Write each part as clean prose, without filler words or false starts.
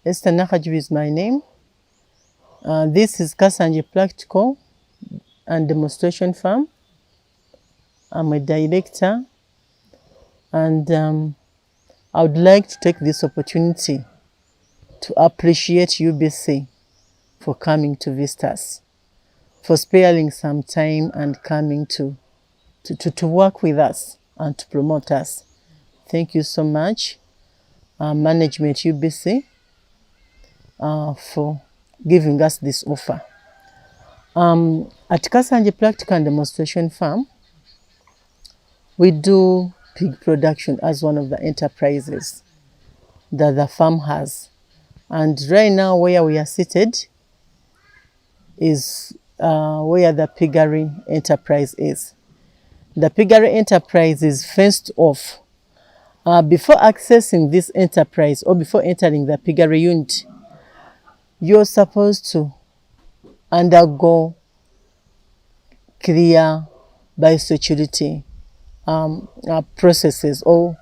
Esther Nakajubi is my name. This is Kasanje Practical and Demonstration Farm. I'm a director, and I would like to take this opportunity to appreciate UBC for coming to visit us, for sparing some time and coming to work with us and to promote us. Thank you so much, Management UBC, for giving us this offer. At Kasanje Practical and Demonstration Farm, we do pig production as one of the enterprises that the farm has. And right now where we are seated is where the Piggery enterprise is. The Piggery enterprise is fenced off. Before accessing this enterprise or before entering the Piggery unit, you're supposed to undergo clear biosecurity processes or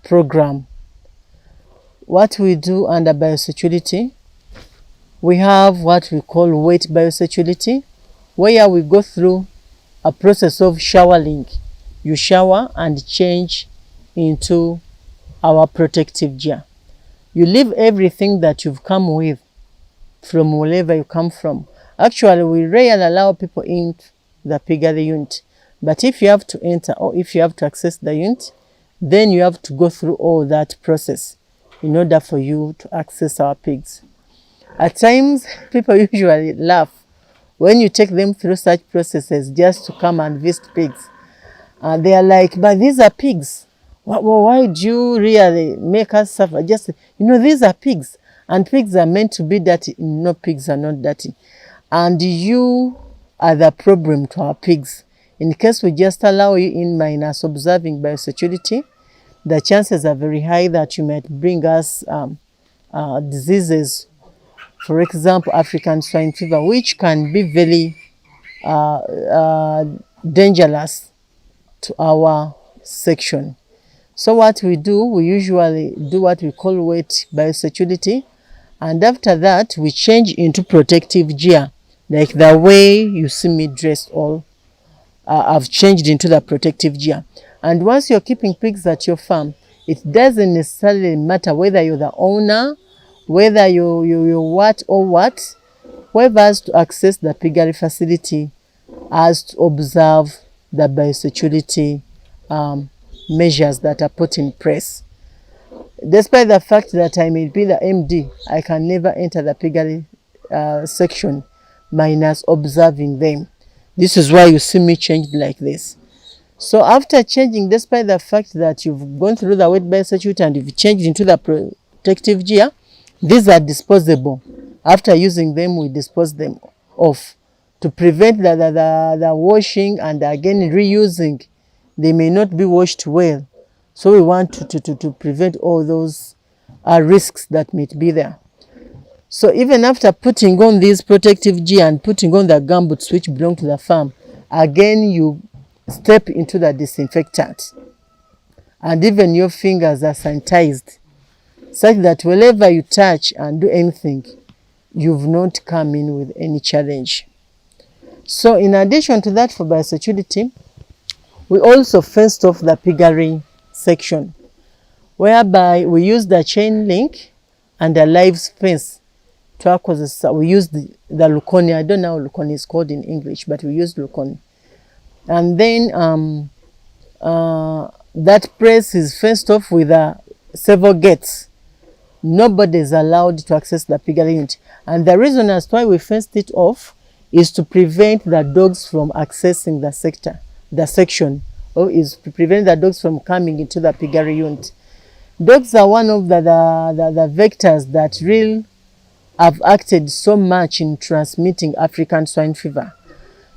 program. What we do under biosecurity, we have what we call wet biosecurity, where we go through a process of showering. You shower and change into our protective gear. You leave everything that you've come with from wherever you come from. Actually, we rarely allow people in the Piggery unit. But if you have to enter or if you have to access the unit, then you have to go through all that process in order for you to access our pigs. At times, people usually laugh when you take them through such processes just to come and visit pigs. They are like, but these are pigs. Why do you really make us suffer? Just, these are pigs. And pigs are meant to be dirty. No, pigs are not dirty. And you are the problem to our pigs. In case we just allow you in minus observing biosecurity, the chances are very high that you might bring us diseases, for example, African swine fever, which can be very dangerous to our section. So what we do, we usually do what we call wet biosecurity, and after that, we change into protective gear, like the way you see me dressed all. I've changed into the protective gear. And once you're keeping pigs at your farm, it doesn't necessarily matter whether you're the owner, whether you what or what. Whoever has to access the Piggery facility has to observe the biosecurity measures that are put in place. Despite the fact that I may be the MD, I can never enter the Piggery section minus observing them. This is why you see me changed like this. So after changing, despite the fact that you've gone through the wet biosecurity and you've changed into the protective gear, these are disposable. After using them, we dispose them off to prevent the washing and again reusing. They may not be washed well. So we want to prevent all those risks that may be there. So even after putting on this protective gear and putting on the gumboots which belong to the farm, again you step into the disinfectant. And even your fingers are sanitized, such that wherever you touch and do anything, you've not come in with any challenge. So in addition to that, for biosecurity, we also fenced off the Piggery section, whereby we use the chain link and a live fence. We use the Luconi. I don't know how Luconi is called in English, but we use Luconi. And then that place is fenced off with several gates. Nobody is allowed to access the Piggery unit. And the reason as to why we fenced it off is to prevent the dogs from accessing the section, or is to prevent the dogs from coming into the Piggery unit. Dogs are one of the vectors that really have acted so much in transmitting African swine fever.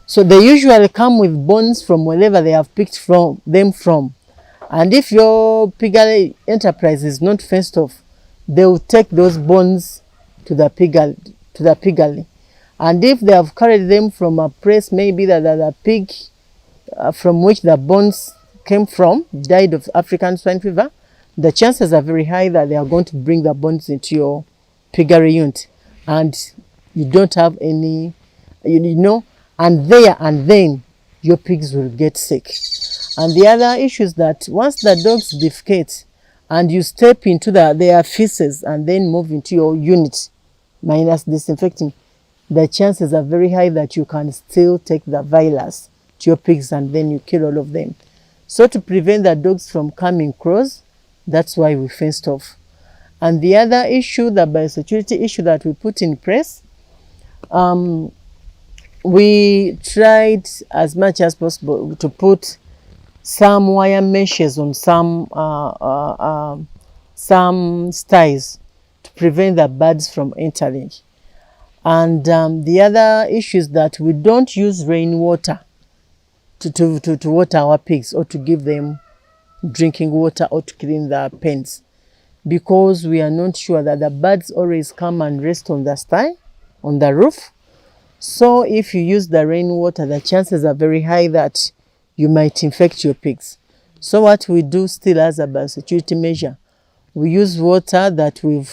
So they usually come with bones from wherever they have picked them from. And if your Piggery enterprise is not fenced off, they will take those bones to the Piggery. And if they have carried them from a place, maybe the pig from which the bones came from died of African swine fever, the chances are very high that they are going to bring the bones into your piggery unit, and you don't have any, and there and then your pigs will get sick. And the other issue is that once the dogs defecate and you step into their feces and then move into your unit, minus disinfecting, the chances are very high that you can still take the virus to your pigs and then you kill all of them. So to prevent the dogs from coming close, that's why we fenced off. And the other issue, the biosecurity issue that we put in place, we tried as much as possible to put some wire meshes on some sties to prevent the birds from entering. And the other issue is that we don't use rainwater to water our pigs or to give them drinking water or to clean the pens, because we are not sure that the birds always come and rest on the sty, on the roof. So if you use the rainwater, the chances are very high that you might infect your pigs. So what we do still as a biosecurity measure, we use water that we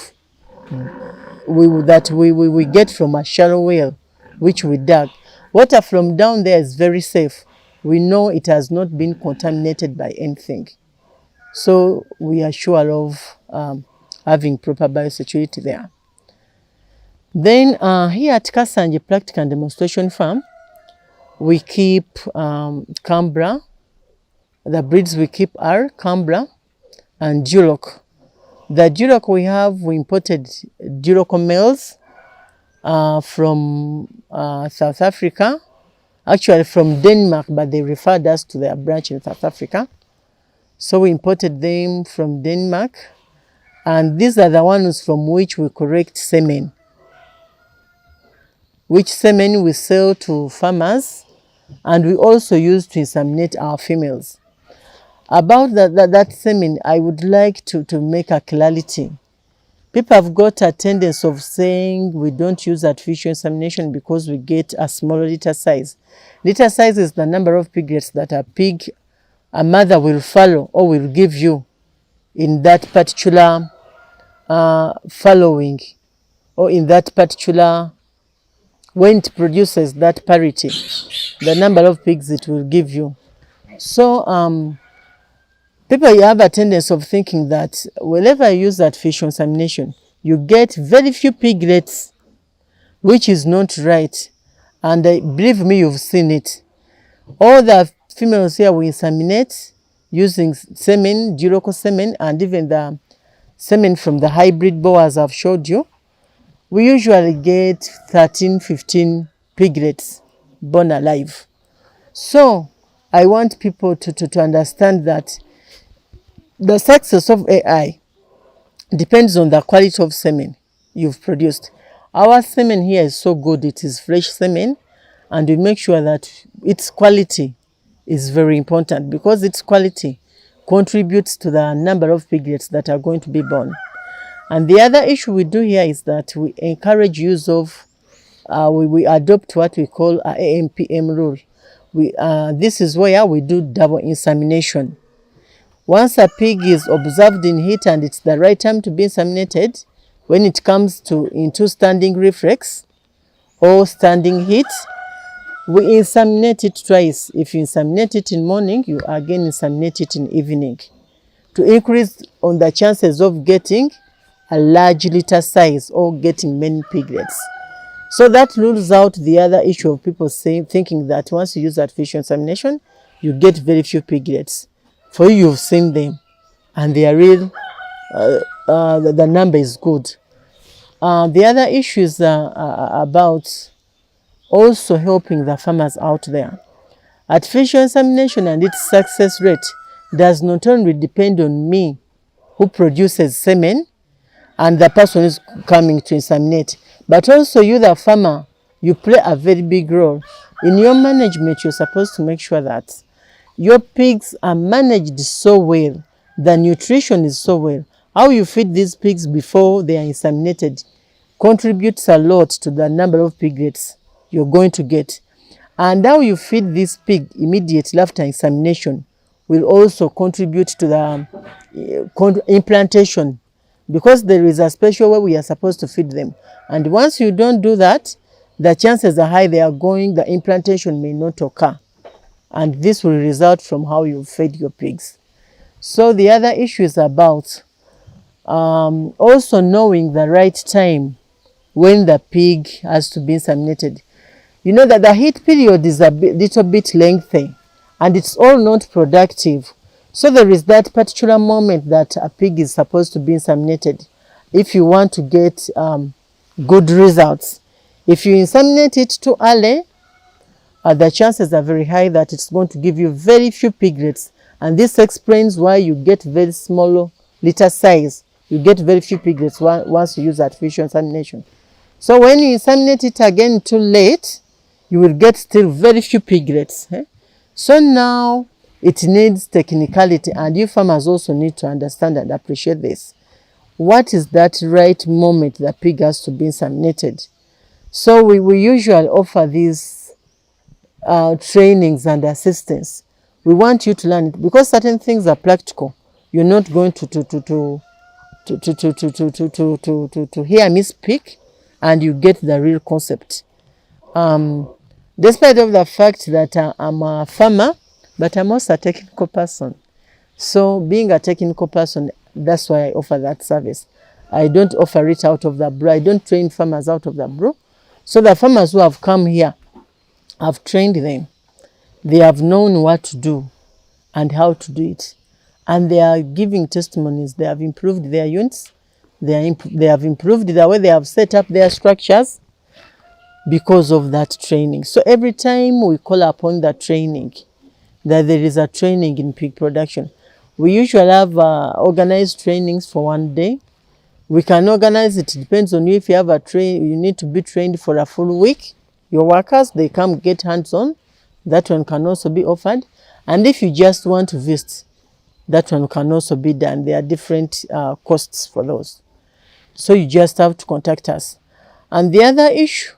get from a shallow well, which we dug. Water from down there is very safe. We know it has not been contaminated by anything. So we are sure of having proper biosecurity there. Then here at Kasanje Practical and Demonstration Farm, we keep Cambra. The breeds we keep are Cambra and Duroc. The Duroc we imported Duroc males from South Africa, actually from Denmark, but they referred us to their branch in South Africa. So we imported them from Denmark, and these are the ones from which we correct semen, which semen we sell to farmers, and we also use to inseminate our females. About that semen, I would like to make a clarity. People have got a tendency of saying we don't use artificial insemination because we get a smaller litter size. Litter size is the number of piglets that a mother will follow or will give you in that particular following, or in that particular, when it produces that parity, the number of pigs it will give you. So people have a tendency of thinking that whenever you use artificial insemination, you get very few piglets, which is not right. And believe me, you've seen it. All the females here we inseminate using semen, Duroc semen, and even the semen from the hybrid boas I've showed you. We usually get 13, 15 piglets born alive. So I want people to understand that the success of AI depends on the quality of semen you've produced. Our semen here is so good, it is fresh semen, and we make sure that its quality is very important, because its quality contributes to the number of piglets that are going to be born. And the other issue we do here is that we encourage use of, we adopt what we call a AMPM rule. This is where we do double insemination. Once a pig is observed in heat and it's the right time to be inseminated, when it comes into standing reflex or standing heat, we inseminate it twice. If you inseminate it in morning, you again inseminate it in evening, to increase on the chances of getting a large litter size or getting many piglets. So that rules out the other issue of people thinking that once you use artificial insemination, you get very few piglets. For you, you've seen them, and they are real. The number is good. The other issue is about also helping the farmers out there. Artificial insemination and its success rate does not only depend on me, who produces semen, and the person is coming to inseminate, but also you, the farmer, you play a very big role. In your management, you're supposed to make sure that your pigs are managed so well, the nutrition is so well. How you feed these pigs before they are inseminated contributes a lot to the number of piglets you're going to get. And how you feed this pig immediately after insemination will also contribute to the implantation, because there is a special way we are supposed to feed them. And once you don't do that, the chances are high the implantation may not occur. And this will result from how you fed your pigs. So the other issue is about also knowing the right time when the pig has to be inseminated. You know that the heat period is a little bit lengthy and it's all not productive. So there is that particular moment that a pig is supposed to be inseminated if you want to get good results. If you inseminate it too early, the chances are very high that it's going to give you very few piglets. And this explains why you get very small litter size. You get very few piglets once you use artificial insemination. So when you inseminate it again too late, you will get still very few piglets. So now it needs technicality, and you farmers also need to understand and appreciate this. What is that right moment the pig has to be inseminated? So we usually offer these trainings and assistance. We want you to learn it because certain things are practical. You're not going to hear me speak and you get the real concept. Despite of the fact that I'm a farmer, but I'm also a technical person. So being a technical person, that's why I offer that service. I don't offer it out of the blue. I don't train farmers out of the blue. So the farmers who have come here, I've trained them. They have known what to do and how to do it. And they are giving testimonies. They have improved their units. They have improved the way they have set up their structures because of that training. So every time we call upon that training, that there is a training in pig production, we usually have organized trainings for one day. We can organize it. It depends on you. If you have you need to be trained for a full week. Your workers, they come get hands-on. That one can also be offered. And if you just want to visit, that one can also be done. There are different costs for those. So you just have to contact us. And the other issue,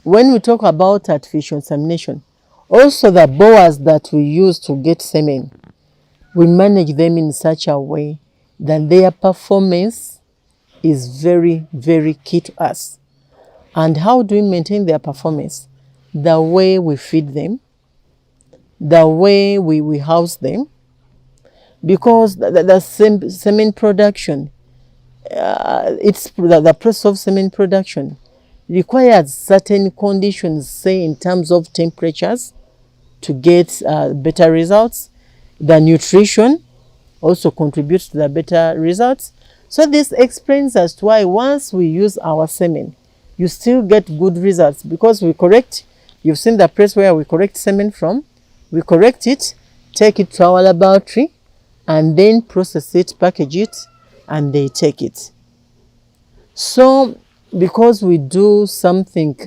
when we talk about artificial insemination, also the boas that we use to get semen, we manage them in such a way that their performance is very, very key to us. And how do we maintain their performance? The way we feed them, the way we house them, because the semen production, it's the process of semen production requires certain conditions, say in terms of temperatures, to get better results. The nutrition also contributes to the better results. So this explains as to why once we use our semen, you still get good results because we correct. You've seen the place where we correct semen from. We correct it, take it to our laboratory, and then process it, package it, and they take it. So because we do something